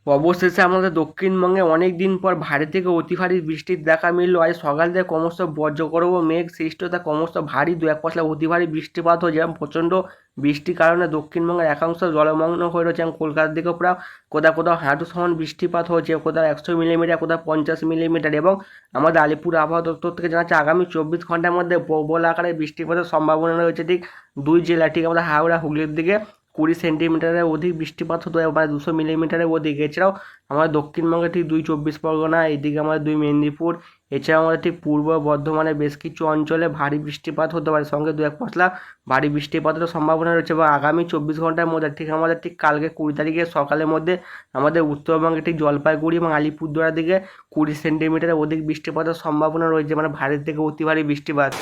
অবশেষে আমাদের দক্ষিণবঙ্গে অনেক দিন পর ভারী থেকে অতি ভারী বৃষ্টির দেখা মিলল। আজ সকাল থেকে ক্রমশ বজ্রগর্ভ মেঘ সৃষ্ট, তা ক্রমশ ভারী দু এক পশলা অতি ভারী বৃষ্টিপাত হয়েছে এবং প্রচণ্ড বৃষ্টির কারণে দক্ষিণবঙ্গের একাংশ জলমগ্ন হয়ে রয়েছে এবং কলকাতার দিকেও প্রায় কোথাও কোথাও হাঁটু সমান বৃষ্টিপাত হয়েছে, কোথাও 100 মিলিমিটার, কোথাও 50 মিলিমিটার। এবং আমাদের আলিপুর আবহাওয়া দপ্তর থেকে জানাচ্ছে আগামী 24 ঘন্টার মধ্যে প্রবল আকারে বৃষ্টিপাতের সম্ভাবনা রয়েছে। ঠিক দুই জেলা, ঠিক আমাদের হাওড়া হুগলির দিকে 20 সেন্টিমিটারের অধিক বৃষ্টিপাত হতে পারে, মানে 200 মিলিমিটারের অধিক। এছাড়াও আমাদের দক্ষিণবঙ্গে ঠিক 2 চব্বিশ পরগনা, এইদিকে আমাদের 2 মেদিনীপুর, এছাড়াও আমাদের ঠিক পূর্ব বর্ধমানের বেশ কিছু অঞ্চলে ভারী বৃষ্টিপাত হতে পারে, সঙ্গে দু এক পশলা ভারী বৃষ্টিপাতেরও সম্ভাবনা রয়েছে। এবং আগামী 24 ঘন্টার মধ্যে ঠিক আমাদের ঠিক কালকে 20 তারিখের সকালের মধ্যে আমাদের উত্তরবঙ্গে ঠিক জলপাইগুড়ি এবং আলিপুরদুয়ারের দিকে 20 সেন্টিমিটারের অধিক বৃষ্টিপাতের সম্ভাবনা রয়েছে, মানে ভারী থেকে অতি ভারী বৃষ্টিপাত।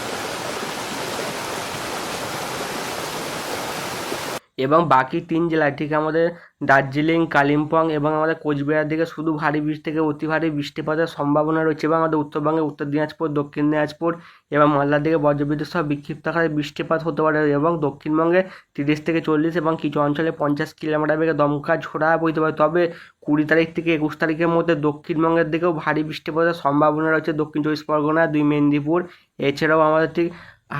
এবং বাকি 3 জেলায় ঠিক আমাদের দার্জিলিং, কালিম্পং এবং আমাদের কোচবিহার দিকে শুধু ভারী বৃষ্টি থেকে অতি ভারী বৃষ্টিপাতের সম্ভাবনা রয়েছে। এবং আমাদের উত্তরবঙ্গে উত্তর দিনাজপুর, দক্ষিণ দিনাজপুর এবং মালদার দিকে বজ্রবিদ্যুৎ সহ বিক্ষিপ্ত আকারে বৃষ্টিপাত হতে পারে। এবং দক্ষিণবঙ্গে 30 থেকে 40 এবং কিছু অঞ্চলে 50 কিলোমিটার বেগে দমকা ঝোড়া বইতে পারে। তবে 20 তারিখ থেকে 21 তারিখের মধ্যে দক্ষিণবঙ্গের দিকেও ভারী বৃষ্টিপাতের সম্ভাবনা রয়েছে। দক্ষিণ 24 পরগনা, 2 মেদিনীপুর, এছাড়াও আমাদের ঠিক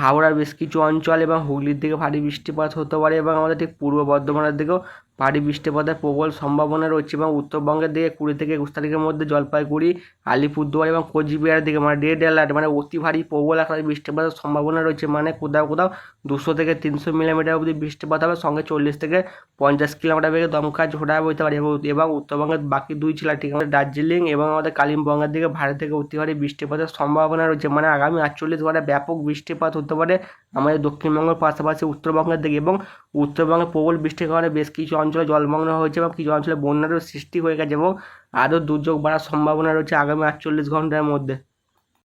হাওড়ার বেশ কিছু অঞ্চল এবং হুগলির দিকে ভারী বৃষ্টিপাত হতে পারে। এবং আমাদের ঠিক পূর্ব বর্ধমানের দিকেও ভারী বৃষ্টিপাতের প্রবল সম্ভাবনা রয়েছে। এবং উত্তরবঙ্গের দিকে 20 থেকে 21 তারিখের মধ্যে জলপাইগুড়ি, আলিপুরদুয়ার এবং কোচবিহারের দিকে মানে রেড অ্যালার্ট, মানে অতি ভারী প্রবল আকারে বৃষ্টিপাতের সম্ভাবনা রয়েছে। মানে কোথাও কোথাও 200 থেকে 300 মিলিমিটার অবধি বৃষ্টিপাত হবে, সঙ্গে 40 থেকে 50 কিলোমিটার বেগে দমকা ঝোড়া বইতে পারে। এবং উত্তরবঙ্গের বাকি 2 জেলা ঠিক আমাদের দার্জিলিং এবং আমাদের কালিম্পংয়ের দিকে ভারী থেকে অতি ভারী বৃষ্টিপাতের সম্ভাবনা রয়েছে। মানে আগামী 48 ঘন্টায় ব্যাপক বৃষ্টিপাত হতে পারে আমাদের দক্ষিণবঙ্গের পাশাপাশি উত্তরবঙ্গের দিকে। এবং উত্তরবঙ্গে প্রবল বৃষ্টির কারণে বেশ কিছু অঞ্চলে জলমগ্ন হয়েছে এবং কিছু অঞ্চলে বন্যারও সৃষ্টি হয়ে গেছে এবং আরও দুর্যোগ বাড়ার সম্ভাবনা রয়েছে আগামী 48 ঘন্টার মধ্যে।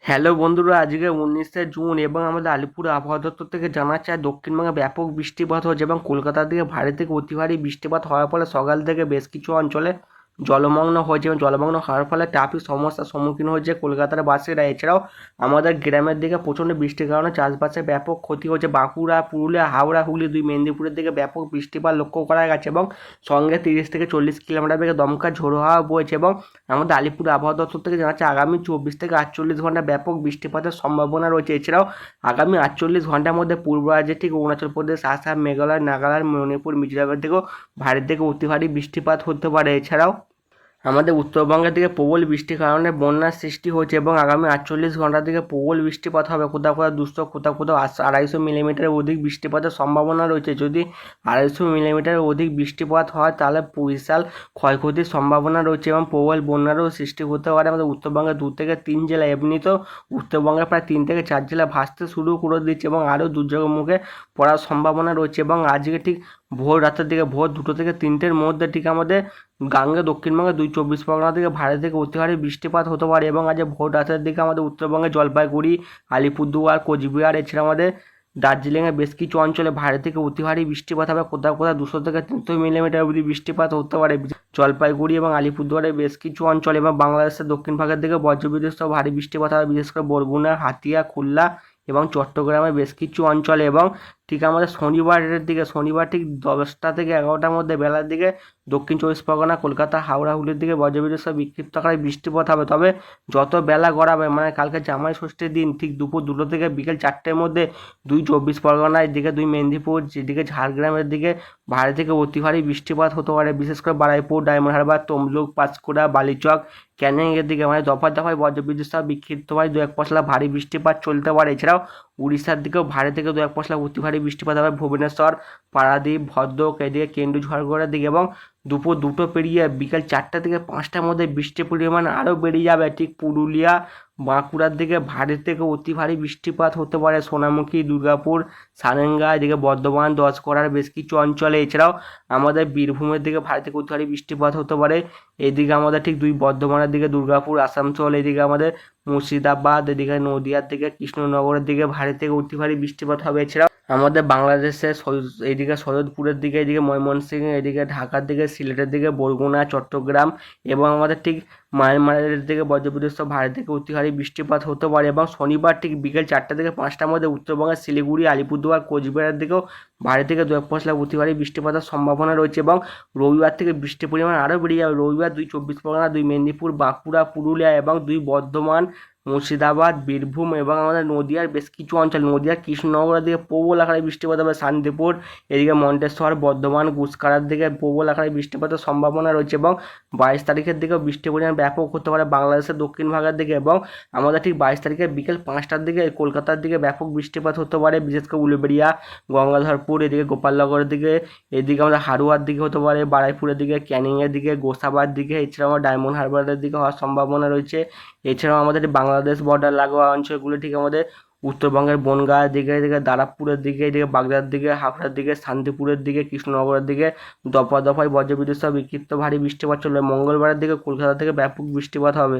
হ্যালো বন্ধুরা, আজকে 19শে জুন এবং আমাদের আলিপুর আবহাওয়া দপ্তর থেকে জানাচ্ছে দক্ষিণবঙ্গে ব্যাপক বৃষ্টিপাত হচ্ছে এবং কলকাতার দিকে ভারী থেকে অতি ভারী বৃষ্টিপাত হওয়ার ফলে সকাল থেকে বেশ কিছু অঞ্চলে জলমগ্ন হয়েছে এবং জলমগ্ন হওয়ার ফলে ট্রাফিক সমস্যার সম্মুখীন হয়েছে কলকাতার বাসিরা। এছাড়াও আমাদের গ্রামের দিকে প্রচণ্ড বৃষ্টির কারণে চাষবাসে ব্যাপক ক্ষতি হচ্ছে। বাঁকুড়া, পুরুলিয়া, হাওড়া, হুগলি, 2 মেদিনীপুরের দিকে ব্যাপক বৃষ্টিপাত লক্ষ্য করা গেছে এবং সঙ্গে 30 থেকে 40 কিলোমিটার বেগে দমকা ঝোড়ো হাওয়া বইছে। এবং আমাদের আলিপুর আবহাওয়া দপ্তর থেকে জানাচ্ছে আগামী 24 থেকে 48 ঘন্টা ব্যাপক বৃষ্টিপাতের সম্ভাবনা রয়েছে। এছাড়াও আগামী 48 ঘন্টার মধ্যে পূর্ব রাজ্যে ঠিক অরুণাচল প্রদেশ, আসাম, মেঘালয়, নাগাল্যান্ড, মণিপুর, মিজোরামের দিকেও ভারী থেকে অতি ভারী বৃষ্টিপাত হতে পারে। এছাড়াও আমাদের উত্তরবঙ্গের দিকে প্রবল বৃষ্টির কারণে বন্যার সৃষ্টি হয়েছে এবং আগামী 48 ঘন্টার দিকে প্রবল বৃষ্টিপাত হবে, কোথাও কোথাও 200, কোথাও কোথাও 250 মিলিমিটারের অধিক বৃষ্টিপাতের সম্ভাবনা রয়েছে। যদি 250 মিলিমিটারের অধিক বৃষ্টিপাত হয় তাহলে বিশাল ক্ষয়ক্ষতির সম্ভাবনা রয়েছে এবং প্রবল বন্যারও সৃষ্টি হতে পারে। আমাদের উত্তরবঙ্গের 2 থেকে 3 জেলা, এমনিতেও উত্তরবঙ্গের প্রায় 3 থেকে 4 জেলা ভাসতে শুরু করে দিচ্ছে এবং আরও দুর্যোগের মুখে পড়ার সম্ভাবনা রয়েছে। এবং আজকে ঠিক ভোর রাতের দিকে, ভোর 2 থেকে 3টের মধ্যে ঠিক আমাদের গাঙ্গে দক্ষিণবঙ্গে 2 চব্বিশ পরগনা থেকে ভারী থেকে অতি ভারী বৃষ্টিপাত হতে পারে। এবং আজ ভোর রাতের দিকে আমাদের উত্তরবঙ্গে জলপাইগুড়ি, আলিপুরদুয়ার, কোচবিহার, এছাড়া আমাদের দার্জিলিংয়ের বেশ কিছু অঞ্চলে ভারী থেকে অতি ভারী বৃষ্টিপাত হবে, কোথাও কোথাও 200 থেকে 300 মিলিমিটার অবধি বৃষ্টিপাত হতে পারে জলপাইগুড়ি এবং আলিপুরদুয়ারের বেশ কিছু অঞ্চলে। এবং বাংলাদেশের দক্ষিণ ভাগের দিকে বজ্রবিদ্যুৎ সহ ভারী বৃষ্টিপাত হবে, বিশেষ করে বরগুনা, হাতিয়া, খুলনা এবং চট্টগ্রামের বেশ কিছু অঞ্চলে। এবং ঠিক আমাদের শনিবারের দিকে, শনিবার ঠিক 10টা থেকে 11টার মধ্যে বেলার দিকে দক্ষিণ 24 পরগনা, কলকাতা, হাওড়া, হুগলির দিকে বজ্রবিদ্যুৎ সহ বিক্ষিপ্ত আকারে বৃষ্টিপাত হবে। তবে যত বেলা গড়াবে, মানে কালকে জামাই ষষ্ঠীর দিন ঠিক দুপুর 2টো থেকে বিকেল 4টের মধ্যে 2 চব্বিশ পরগনার দিকে, 2 মেদিনীপুর, যেদিকে ঝাড়গ্রামের দিকে ভারী থেকে অতি ভারী বৃষ্টিপাত হতে পারে, বিশেষ করে বারুইপুর, ডায়মন্ড হারবার, তমলুক, পাঁশকুড়া, বালিচক, ক্যানিংয়ের দিকে মানে দফায় দফায় বজ্রবিদ্যুৎ সহ বিক্ষিপ্তভাবে দু এক পশলা ভারী বৃষ্টিপাত চলতে পারে। এছাড়াও উড়িষ্যার দিকেও ভারী থেকে দু এক পশলা অতি ভারী বৃষ্টিপাত হবে, ভুবনেশ্বর, পারাদ্বীপ, ভদ্রক, এদিকে কেন্দুঝড়গড়ের দিকে। এবং দুপুর 2টো পেরিয়ে বিকেল 4টা থেকে 5টার মধ্যে বৃষ্টির পরিমাণ আরও বেড়ে যাবে। ঠিক পুরুলিয়া, বাঁকুড়ার দিকে ভারী থেকে অতি ভারী বৃষ্টিপাত হতে পারে, সোনামুখী, দুর্গাপুর, সারেঙ্গা, এদিকে বর্ধমান, দশকড়ার বেশ কিছু অঞ্চলে। এছাড়াও আমাদের বীরভূমের দিকে ভারী থেকে অতি ভারী বৃষ্টিপাত হতে পারে। এদিকে আমাদের ঠিক বর্ধমানের দিকে দুর্গাপুর, আসানসোল, এদিকে আমাদের মুর্শিদাবাদ, এদিকে নদিয়ার দিকে, কৃষ্ণনগরের দিকে ভারী থেকে অতি ভারী বৃষ্টিপাত হবে। এছাড়াও আমাদের বাংলাদেশের এইদিকে সৈয়দপুরের দিকে, এদিকে ময়মনসিংহ, এদিকে ঢাকার দিকে সিলেটের দিকে, বরগুনা, চট্টগ্রাম এবং আমাদের ঠিক মায়ানমারের দিকে বজ্রবিদ্যুৎ সহ ভারী থেকে অতি ভারী বৃষ্টিপাত হতে পারে। এবং শনিবার ঠিক বিকেল 4টা থেকে 5টার মধ্যে উত্তরবঙ্গের শিলিগুড়ি, আলিপুরদুয়ার, কোচবিহারের দিকেও ভারী থেকে 2-1 অতি ভারী বৃষ্টিপাতের সম্ভাবনা রয়েছে। এবং রবিবার থেকে বৃষ্টির পরিমাণ আরও বেড়ে যাবে। রবিবার 2 চব্বিশ পরগনা, 2 মেদিনীপুর, বাঁকুড়া, পুরুলিয়া এবং 2 বর্ধমান, মুর্শিদাবাদ, বীরভূম এবং আমাদের নদিয়ার বেশ কিছু অঞ্চল, নদিয়ার কৃষ্ণনগরের দিকে প্রবল আকারে বৃষ্টিপাত হবে। শান্তিপুর, এদিকে মন্তেশ্বর, বর্ধমান, গুসকারার দিকে প্রবল আকারে বৃষ্টিপাতের সম্ভাবনা রয়েছে। এবং 22 তারিখের দিকেও বৃষ্টির পরিমাণ ব্যাপক হতে পারে বাংলাদেশের দক্ষিণ ভাগের দিকে। এবং আমাদের ঠিক 22 তারিখে বিকেল 5টার দিকে কলকাতার দিকে ব্যাপক বৃষ্টিপাত হতে পারে, বিশেষ করে উলুবেড়িয়া, গঙ্গাধরপুর, এদিকে গোপালনগরের দিকে, এদিকে আমাদের হাড়ুয়ার দিকে হতে পারে, বারুইপুরের দিকে, ক্যানিংয়ের দিকে, গোসাবার দিকে, এছাড়াও আমার ডায়মন্ড হারবারের দিকে হওয়ার সম্ভাবনা রয়েছে। এছাড়াও আমাদের বাংলাদেশ বর্ডার লাগোয়া অঞ্চলগুলো ঠিক আমাদের উত্তরবঙ্গের বনগাঁর দিকে, এদিকে দারাপুরের দিকে, এদিকে বাগদার দিকে, হাওড়ার দিকে, শান্তিপুরের দিকে, কৃষ্ণনগরের দিকে দফায় দফায় বজ্রবিদ্যুৎ সহ বিক্ষিপ্ত ভারী বৃষ্টিপাত চলবে। মঙ্গলবারের দিকে কলকাতা থেকে ব্যাপক বৃষ্টিপাত হবে।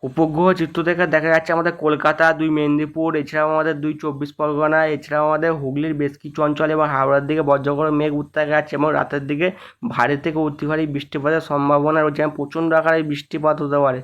উপগ্রহ চিত্র থেকে দেখা যাচ্ছে আমাদের কলকাতা, 2 মেদিনীপুর, এছাড়াও আমাদের 2 চব্বিশ পরগনা, এছাড়াও আমাদের হুগলির বেশ কিছু অঞ্চল এবং হাওড়ার দিকে বজ্রগড় মেঘ উঠতে দেখা যাচ্ছে। এবং রাতের দিকে ভারী থেকে অতি ভারী বৃষ্টিপাতের সম্ভাবনা রয়েছে এবং প্রচণ্ড আকারে বৃষ্টিপাত হতে পারে।